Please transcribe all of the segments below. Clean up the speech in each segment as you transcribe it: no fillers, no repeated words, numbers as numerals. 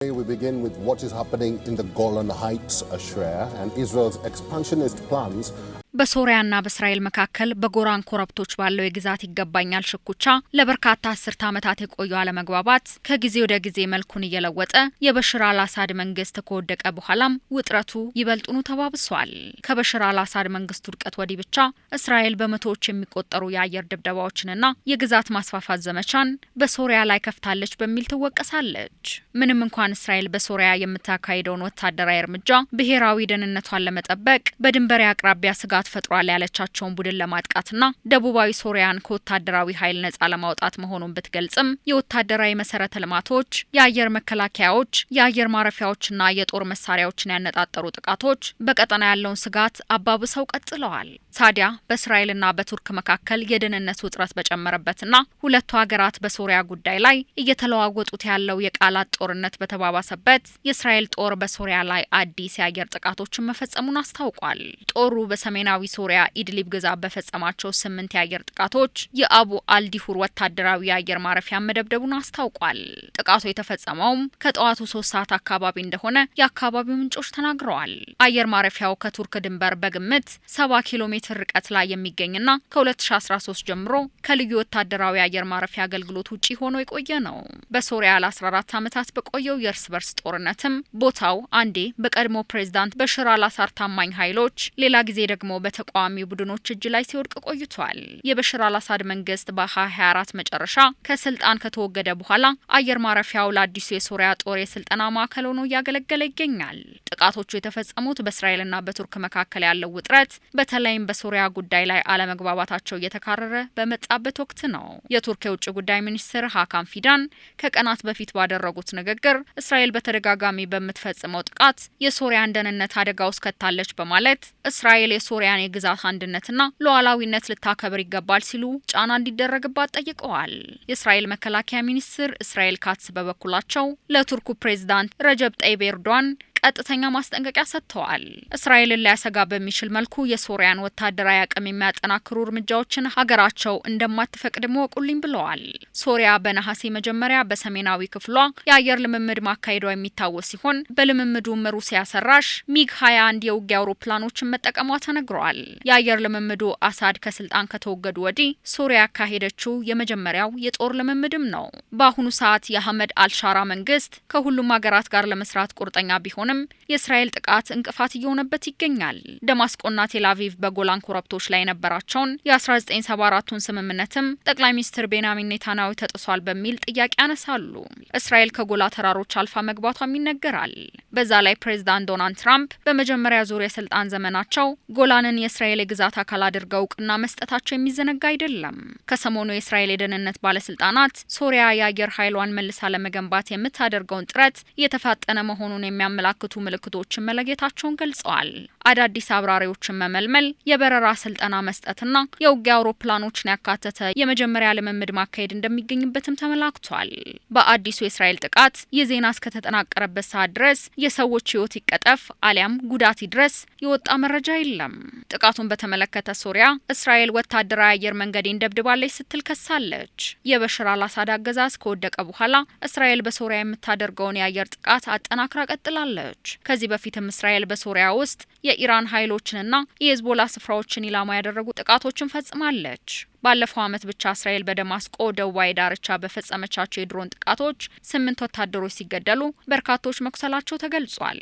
We begin with what is happening in the Golan Heights, Ashrea, and Israel's expansionist plans. በሶሪያና በእስራኤል መካከል በጎራን ኮረብቶች ባለው የግዛት ይገባኛል ሽኩቻ ለበርካታ አስርት ዓመታት የቆዩ አለመግባባት ከጊዜ ወደ ጊዜ መልኩን እየለወጠ የበሽር አልአሳድ መንግስት ከወደቀ በኋላም ውጥረቱ ይበልጡኑ ተባብሷል። ከበሽር አልአሳድ መንግስት ውድቀት ወዲህ ብቻ እስራኤል በመቶዎች የሚቆጠሩ የአየር ድብደባዎችንና የግዛት ማስፋፋት ዘመቻን በሶሪያ ላይ ከፍታለች በሚል ትወቀሳለች። ምንም እንኳን እስራኤል በሶሪያ የምታካሂደውን ወታደራዊ እርምጃ ብሔራዊ ደህንነቷን ለመጠበቅ በድንበር አቅራቢያ ስጋት ፈጥሯል ያለቻቸውን ቡድን ለማጥቃትና ደቡባዊ ሶሪያን ከወታደራዊ ኃይል ነጻ ለማውጣት መሆኑን ብትገልጽም የወታደራዊ መሰረተ ልማቶች፣ የአየር መከላከያዎች፣ የአየር ማረፊያዎችና የጦር መሳሪያዎችን ያነጣጠሩ ጥቃቶች በቀጠና ያለውን ስጋት አባብሰው ቀጥለዋል። ታዲያ በእስራኤልና በቱርክ መካከል የደህንነት ውጥረት በጨመረበትና ሁለቱ ሀገራት በሶሪያ ጉዳይ ላይ እየተለዋወጡት ያለው የቃላት ጦርነት በተባባሰበት የእስራኤል ጦር በሶሪያ ላይ አዲስ የአየር ጥቃቶችን መፈጸሙን አስታውቋል። ጦሩ በሰሜናዊ ሶሪያ ኢድሊብ ግዛት በፈጸማቸው 8 የአየር ጥቃቶች የአቡ አልዲሁር ወታደራዊ የአየር ማረፊያ መደብደቡን አስታውቋል። ጥቃቱ የተፈጸመውም ከጠዋቱ 3 ሰዓት አካባቢ እንደሆነ የአካባቢው ምንጮች ተናግረዋል። አየር ማረፊያው ከቱርክ ድንበር በግምት 70 ኪሎ ሜትር ርቀት ላይ የሚገኝና ከ2013 ጀምሮ ከልዩ ወታደራዊ አየር ማረፊያ አገልግሎት ውጪ ሆኖ የቆየ ነው። በሶሪያ ለ14 ዓመታት በቆየው የእርስ በርስ ጦርነትም ቦታው አንዴ በቀድሞ ፕሬዝዳንት በሽር አልአሳድ ታማኝ ኃይሎች ሌላ ጊዜ ደግሞ በተቃዋሚ ቡድኖች እጅ ላይ ሲወድቅ ቆይቷል። የበሽር አልአሳድ መንግስት በ2024 መጨረሻ ከስልጣን ከተወገደ በኋላ አየር ማረፊያው ለአዲሱ የሶሪያ ጦር የስልጠና ማዕከል ሆኖ እያገለገለ ይገኛል። ጥቃቶቹ የተፈጸሙት በእስራኤልና በቱርክ መካከል ያለው ውጥረት በተለይም በሶሪያ ጉዳይ ላይ አለመግባባታቸው እየተካረረ በመጣበት ወቅት ነው። የቱርክ የውጭ ጉዳይ ሚኒስትር ሃካን ፊዳን ከቀናት በፊት ባደረጉት ንግግር እስራኤል በተደጋጋሚ በምትፈጽመው ጥቃት የሶሪያን ደህንነት አደጋ ውስጥ ከታለች በማለት እስራኤል የሶሪያን የግዛት አንድነትና ሉዓላዊነት ልታከብር ይገባል ሲሉ ጫና እንዲደረግባት ጠይቀዋል። የእስራኤል መከላከያ ሚኒስትር እስራኤል ካትስ በበኩላቸው ለቱርኩ ፕሬዝዳንት ረጀብ ጠይብ ኤርዶዋን ቀጥተኛ ማስጠንቀቂያ ሰጥተዋል። እስራኤልን ሊያሰጋ በሚችል መልኩ የሶሪያን ወታደራዊ አቅም የሚያጠናክሩ እርምጃዎችን ሀገራቸው እንደማትፈቅድ ወቁልኝ ብለዋል። ሶሪያ በነሐሴ መጀመሪያ በሰሜናዊ ክፍሏ የአየር ልምምድ ማካሄዷ የሚታወስ ሲሆን በልምምዱም ሩሲያ ሰራሽ ሚግ 21 የውጊያ አውሮፕላኖችን መጠቀሟ ተነግሯል። የአየር ልምምዱ አሳድ ከስልጣን ከተወገዱ ወዲህ ሶሪያ ያካሄደችው የመጀመሪያው የጦር ልምምድም ነው። በአሁኑ ሰዓት የአህመድ አልሻራ መንግስት ከሁሉም ሀገራት ጋር ለመስራት ቁርጠኛ ቢሆን የእስራኤል ጥቃት እንቅፋት እየሆነበት ይገኛል። ደማስቆና ቴልአቪቭ በጎላን ኮረብቶች ላይ የነበራቸውን የ1974ቱን ስምምነትም ጠቅላይ ሚኒስትር ቤንያሚን ኔታንያሁ ተጥሷል በሚል ጥያቄ ያነሳሉ። እስራኤል ከጎላ ተራሮች አልፋ መግባቷም ይነገራል። በዛ ላይ ፕሬዝዳንት ዶናልድ ትራምፕ በመጀመሪያ ዙር የስልጣን ዘመናቸው ጎላንን የእስራኤል የግዛት አካል አድርገው እውቅና መስጠታቸው የሚዘነጋ አይደለም። ከሰሞኑ የእስራኤል የደህንነት ባለስልጣናት ሶሪያ የአየር ኃይሏን መልሳ ለመገንባት የምታደርገውን ጥረት እየተፋጠነ መሆኑን የሚያመላክቱ ምልክቶችን መለየታቸውን ገልጸዋል። አዳዲስ አብራሪዎችን መመልመል፣ የበረራ ስልጠና መስጠትና የውጊያ አውሮፕላኖችን ያካተተ የመጀመሪያ ልምምድ ማካሄድ እንደሚገኝበትም ተመላክቷል። በአዲሱ የእስራኤል ጥቃት የዜና እስከተጠናቀረበት ሰዓት ድረስ የሰዎች ሕይወት ይቀጠፍ አሊያም ጉዳት ይድረስ የወጣ መረጃ የለም። ጥቃቱን በተመለከተ ሶሪያ እስራኤል ወታደራዊ አየር መንገዴን ደብድባለች ስትል ከሳለች። የበሽር አልአሳድ አገዛዝ ከወደቀ በኋላ እስራኤል በሶሪያ የምታደርገውን የአየር ጥቃት አጠናክራ ቀጥላለች። ከዚህ በፊትም እስራኤል በሶሪያ ውስጥ የኢራን ኃይሎችንና የሂዝቦላ ስፍራዎችን ኢላማ ያደረጉ ጥቃቶችን ፈጽማለች። ባለፈው ዓመት ብቻ እስራኤል በደማስቆ ደቡባዊ ዳርቻ በፈጸመቻቸው የድሮን ጥቃቶች 8 ወታደሮች ሲገደሉ በርካቶች መቁሰላቸው ተገልጿል።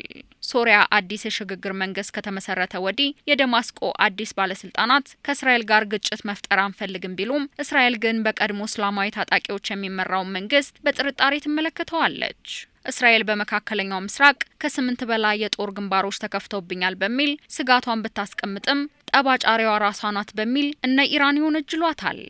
ሶሪያ አዲስ የሽግግር መንግስት ከተመሰረተ ወዲህ የደማስቆ አዲስ ባለስልጣናት ከእስራኤል ጋር ግጭት መፍጠር አንፈልግም ቢሉም እስራኤል ግን በቀድሞ እስላማዊ ታጣቂዎች የሚመራውን መንግስት በጥርጣሬ ትመለከተዋለች። እስራኤል በመካከለኛው ምስራቅ ከ8 በላይ የጦር ግንባሮች ተከፍተውብኛል በሚል ስጋቷን ብታስቀምጥም ጠባጫሪዋ ራሷ ናት በሚል እነ ኢራን ይወነጅሏታል።